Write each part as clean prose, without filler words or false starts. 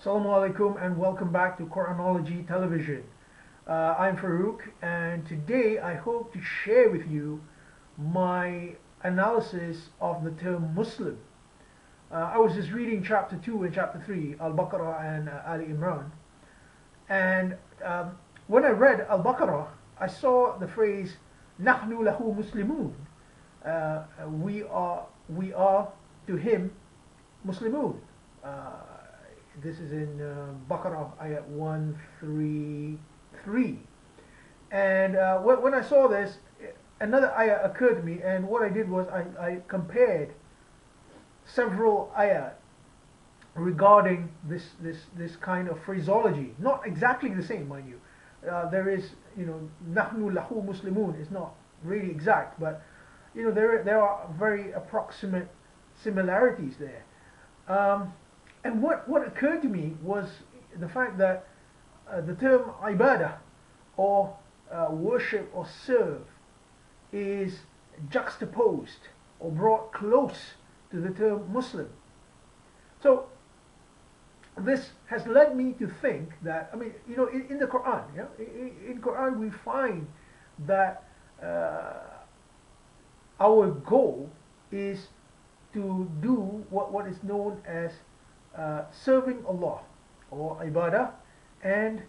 Assalamu alaikum and welcome back to Quranology Television. I'm Farouk and today I hope to share with you my analysis of the term Muslim. I was just reading chapter 2 and chapter 3, Al-Baqarah and Ali Imran, and when I read Al-Baqarah I saw the phrase Nahnu lahu Muslimun. We are to him Muslimun. This is in Baqarah ayat 133. And when I saw this, another ayah occurred to me, and what I did was I compared several ayah regarding this kind of phraseology. Not exactly the same, mind you. There is, Nahnu lahu Muslimun is not really exact, but there are very approximate similarities there. And what occurred to me was the fact that the term ibadah, or worship or serve, is juxtaposed or brought close to the term Muslim. So this has led me to think that, in the Quran, in Quran we find that our goal is to do what is known as serving Allah, or ibadah, and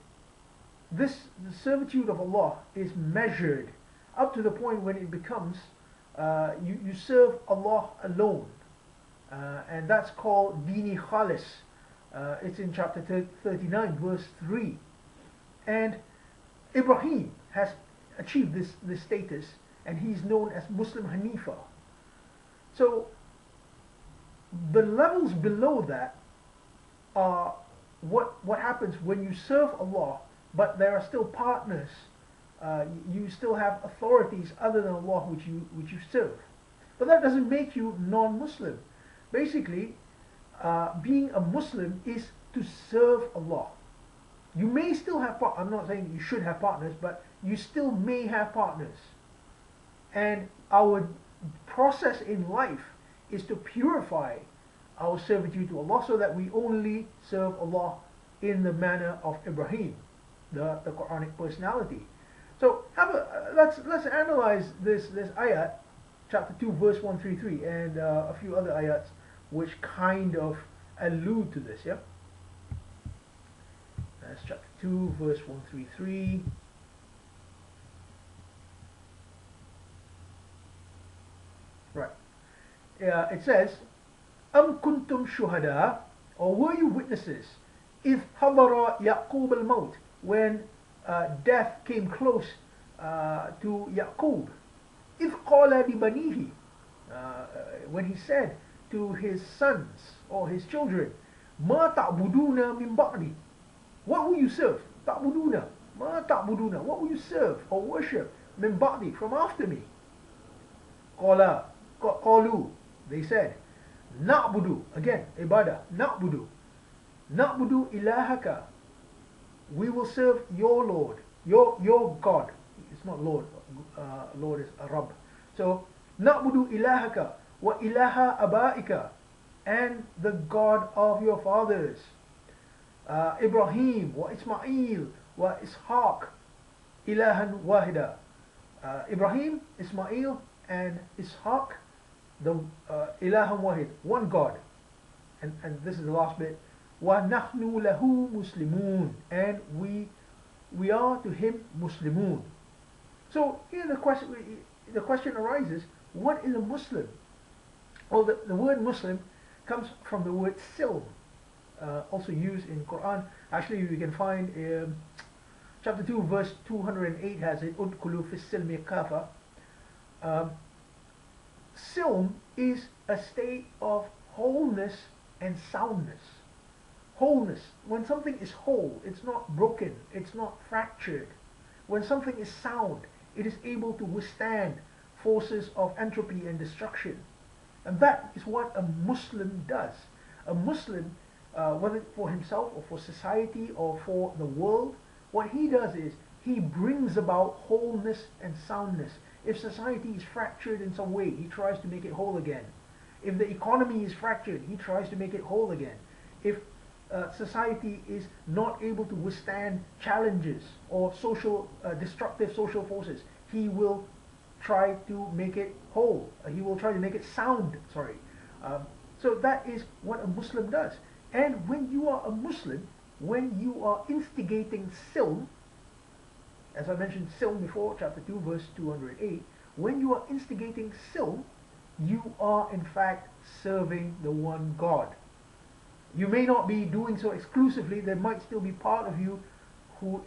the servitude of Allah is measured up to the point when it becomes you serve Allah alone, and that's called Dini Khalis. It's in chapter 39 verse 3, and Ibrahim has achieved this status, and he's known as Muslim Hanifa. So the levels below that are what happens when you serve Allah, but there are still partners. You still have authorities other than Allah which you serve, but that doesn't make you non-Muslim. Basically, being a Muslim is to serve Allah. You may still have I'm not saying you should have partners, but you still may have partners. And our process in life is to purify our servitude to Allah, so that we only serve Allah in the manner of Ibrahim, the Quranic personality. So let's analyze this ayat, chapter 2 verse 133, and a few other ayats which kind of allude to this. Yeah, that's chapter 2 verse 133. Right. It says, Am kuntum shuhada, or were you witnesses, if hadara Yaqub al-maut, when death came close to Yaqub, if qala libanihi, when he said to his sons or his children, ma ta'buduna min ba'di, what will you serve? Ta'buduna, ma ta'buduna, what will you serve or worship min ba'di, from after me? Qalu, they said, Na'budu, again, ibadah, Na'budu ilahaka, we will serve your Lord, your God. It's not Lord, Lord is a Rabb. So, Na'budu ilahaka, wa ilaha abaika, and the God of your fathers. Ibrahim, wa Ismail, wa Ishaq, ilahan wahida. Ibrahim, Ismail, and Ishaq, the ilahan wahid, one God. And this is the last bit. Wa nahnu lahu muslimun, and we are to him muslimun. So here the question arises, what is a Muslim? Well, the word Muslim comes from the word silm, also used in Quran. Actually, you can find chapter 2 verse 208 has it, udkhulu fis silmi kafa. Silm is a state of wholeness and soundness. Wholeness, when something is whole, it's not broken, it's not fractured. When something is sound, it is able to withstand forces of entropy and destruction. And that is what a Muslim does. A Muslim, whether for himself or for society or for the world, what he does is he brings about wholeness and soundness. If society is fractured in some way, he tries to make it whole again. If the economy is fractured, he tries to make it whole again. If society is not able to withstand challenges or social destructive social forces, he will try to make it whole. He will try to make it sound. Sorry. So that is what a Muslim does. And when you are a Muslim, when you are instigating silm, as I mentioned silm before, chapter 2, verse 208, when you are instigating silm, you are in fact serving the one God. You may not be doing so exclusively. There might still be part of you who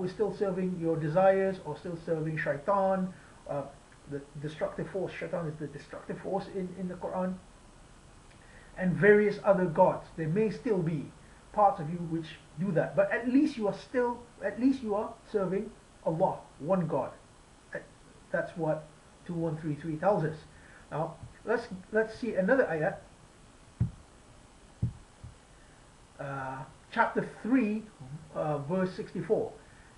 is still serving your desires or still serving shaitan. The destructive force, shaitan is the destructive force in the Quran, and various other gods. There may still be parts of you which do that, but at least you are serving Allah, one God. That's what 2133 tells us. Now let's see another ayat. Chapter 3, verse 64.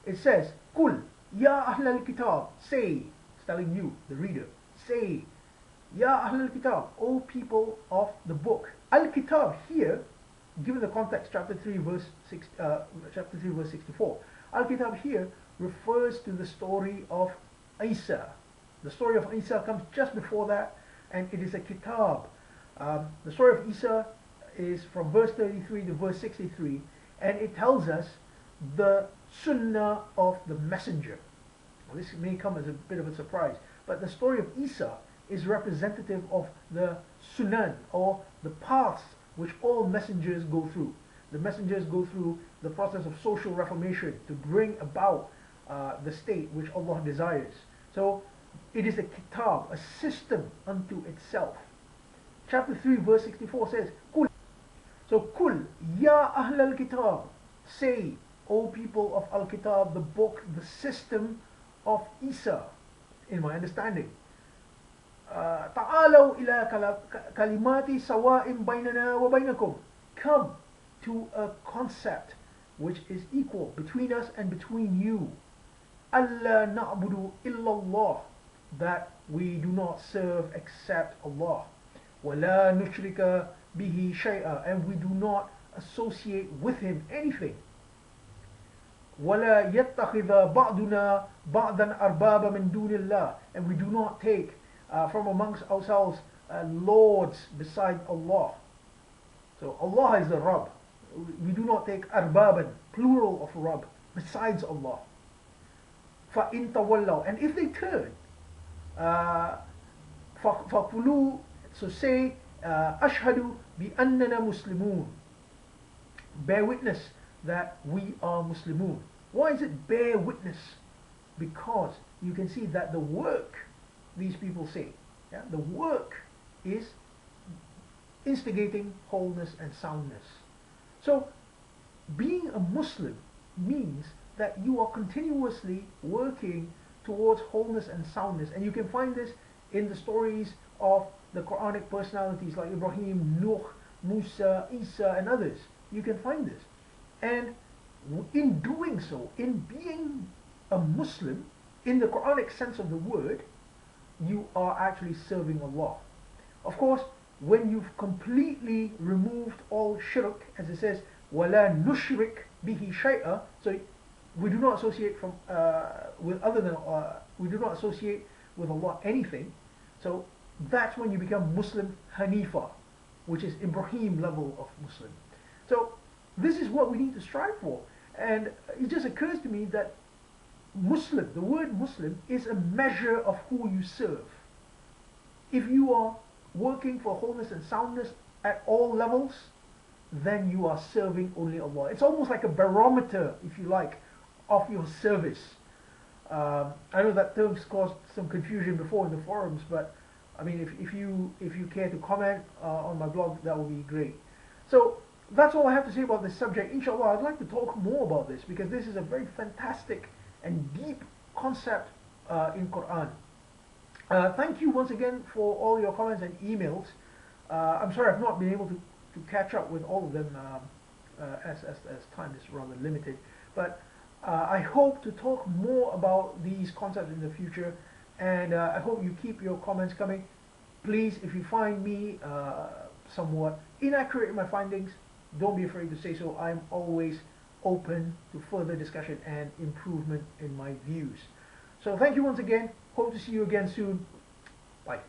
It says, "Kul ya ahl al-kitab," say, it's telling you, the reader, say, "Ya ahl al-kitab, O people of the book." Al-kitab here, given the context, chapter 3, verse 64. Al-kitab here refers to the story of Isa. The story of Isa comes just before that, and it is a kitab. The story of Isa is from verse 33 to verse 63, and it tells us the sunnah of the messenger. Well, this may come as a bit of a surprise, but the story of Isa is representative of the sunan, or the paths which all messengers go through. The messengers go through the process of social reformation to bring about the state which Allah desires. So it is a kitab, a system unto itself. Chapter 3 verse 64 says, Kul. So Kul, Ya Ahl al-Kitab, say, O people of Al-Kitab, the book, the system of Isa, in my understanding. Ta'alaw ila kalimati sawa'im baynana wa baynakum. Come to a concept which is equal between us and between you. Allah na'budu illallah, that we do not serve except Allah. وَلَا نُشْرِكَ بِهِ شَيْئًا, and we do not associate with him anything. وَلَا يَتَّخِذَ بَعْضُنَا بَعْضًا أَرْبَابًا مِنْ دُونِ اللَّهِ, and we do not take from amongst ourselves lords beside Allah. So Allah is the Rabb. We do not take arbaban, plural of Rabb, besides Allah. فَإِن تَوَلَّوْا, and if they turn, فَقُلُوا, so say, أَشْهَدُ بِأَنَّنَا مُسْلِمُونَ, bear witness that we are Muslimun. Why is it bear witness? Because you can see that the work, these people say, yeah, the work is instigating wholeness and soundness. So being a Muslim means that you are continuously working towards wholeness and soundness, and you can find this in the stories of the Quranic personalities like Ibrahim, Nuh, Musa, Isa, and others. You can find this, and in doing so, in being a Muslim in the Quranic sense of the word, you are actually serving Allah. Of course, when you've completely removed all shirk, as it says, وَلَا نُشْرِكْ بِهِ شَيْئًا, so we do not associate with other than we do not associate with Allah anything. So that's when you become Muslim Hanifa, which is Ibrahim level of Muslim. So this is what we need to strive for, and it just occurs to me that Muslim, the word Muslim, is a measure of who you serve. If you are working for wholeness and soundness at all levels, then you are serving only Allah. It's almost like a barometer, if you like, of your service. I know that term's caused some confusion before in the forums, but I mean, if you care to comment on my blog, that would be great. So that's all I have to say about this subject. Inshallah, I'd like to talk more about this because this is a very fantastic and deep concept in Quran. Thank you once again for all your comments and emails. I'm sorry I've not been able to catch up with all of them as time is rather limited, but I hope to talk more about these concepts in the future, and I hope you keep your comments coming. Please, if you find me somewhat inaccurate in my findings, don't be afraid to say so. I'm always open to further discussion and improvement in my views. So thank you once again. Hope to see you again soon. Bye.